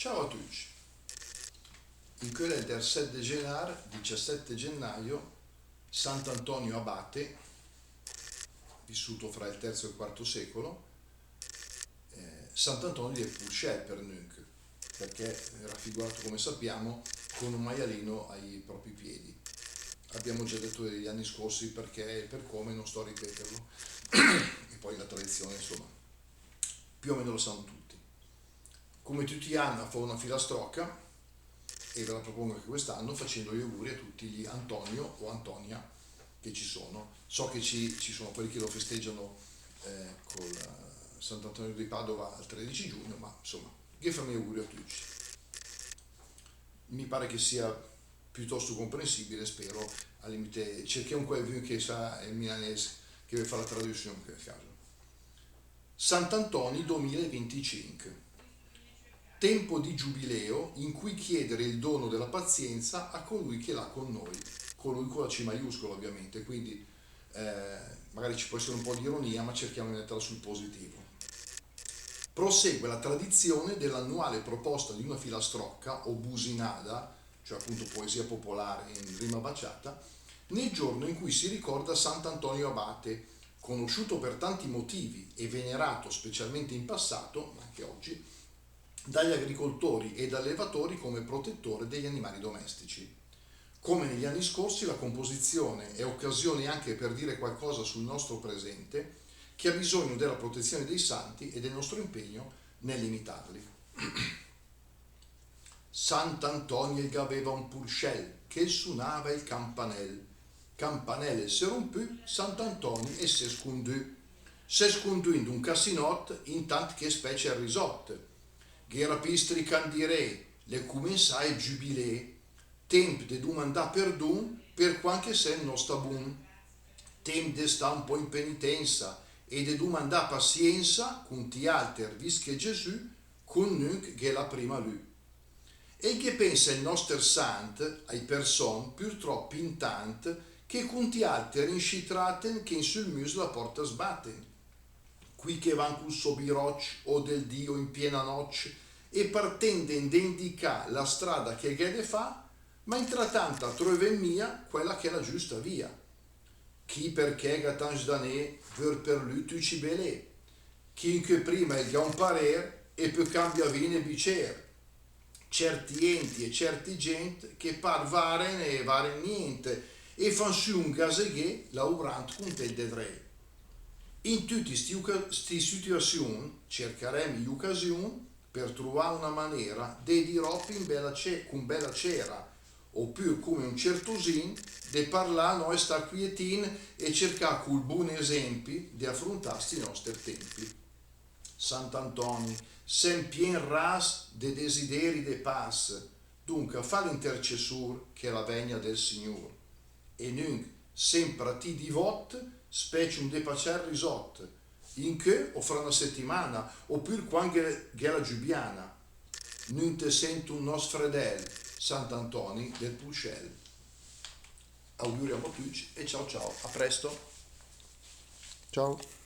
Ciao a tutti. In quella del 7 gennaio, 17 gennaio, Sant'Antonio Abate, vissuto fra il III e il IV secolo, Sant'Antonio del Purcell per Nunc, perché è raffigurato, come sappiamo, con un maialino ai propri piedi. Abbiamo già detto negli anni scorsi perché e per come, non sto a ripeterlo. E poi la tradizione, insomma, più o meno lo sanno tutti. Come tutti gli anni fa una filastrocca, e ve la propongo anche quest'anno, facendo gli auguri a tutti gli Antonio o Antonia che ci sono. So che ci sono quelli che lo festeggiano col Sant'Antonio di Padova al 13 giugno, ma insomma, che fammi gli auguri a tutti. Mi pare che sia piuttosto comprensibile, spero, al limite cerchiamo qualcuno che sa il milanese, che deve fare la traduzione per caso. Sant'Antonio 2025, tempo di giubileo in cui chiedere il dono della pazienza a colui che l'ha con noi, colui con la C maiuscola ovviamente, quindi magari ci può essere un po' di ironia, ma cerchiamo di metterla sul positivo. Prosegue la tradizione dell'annuale proposta di una filastrocca o businada, cioè appunto poesia popolare in rima baciata, nel giorno in cui si ricorda Sant'Antonio Abate, conosciuto per tanti motivi e venerato specialmente in passato, ma anche oggi, dagli agricoltori ed allevatori come protettore degli animali domestici. Come negli anni scorsi, la composizione è occasione anche per dire qualcosa sul nostro presente, che ha bisogno della protezione dei santi e del nostro impegno nell'imitarli. Sant'Antonio aveva un purcell che suonava il campanelle se rompù, Sant'Antonio e se scundù in un cassinot intant che specie il risotto. Gh'era pistri candirè, le comença e giubilè, temp de domandà perdon per quanche se non sta bun, temp de sta un po' in penitenza e de domandà pazienza con ti alter vische Gesù, con nunc che la prima lui. E che pensa il nostro sant ai person purtroppo intant che con ti alter inscitraten che in sul mus la porta sbatten. Qui che van col sobiroc o del Dio in piena noce e partenden de indica la strada che Gede fa, ma intratanta trove mia quella che è la giusta via. Chi perché gatange danè ver per lui tu ci belè, chi che prima il un parer e poi cambia vine bicer, certi enti e certi gente che par varen e varen niente e fan su un gaseghe laurant con te dedrei. In tutte queste situazioni cercheremo l'occasione per trovare una maniera di dire con bella cera, oppure come un certosin, di parlare noi sta quietin e cercare col buon esempio di affrontare i nostri tempi. Sant'Antonio, sempien ras de desideri de pas, dunque fa l'intercessur che è la vegna del Signore, e nunc sempre a ti divot, specie un de pacer risot, in che o fra una settimana, oppure quando è la giubiana, nun te sento un nostro fredel, Sant'Antonio del Purcell. Auguriamo a tutti e ciao ciao, a presto. Ciao.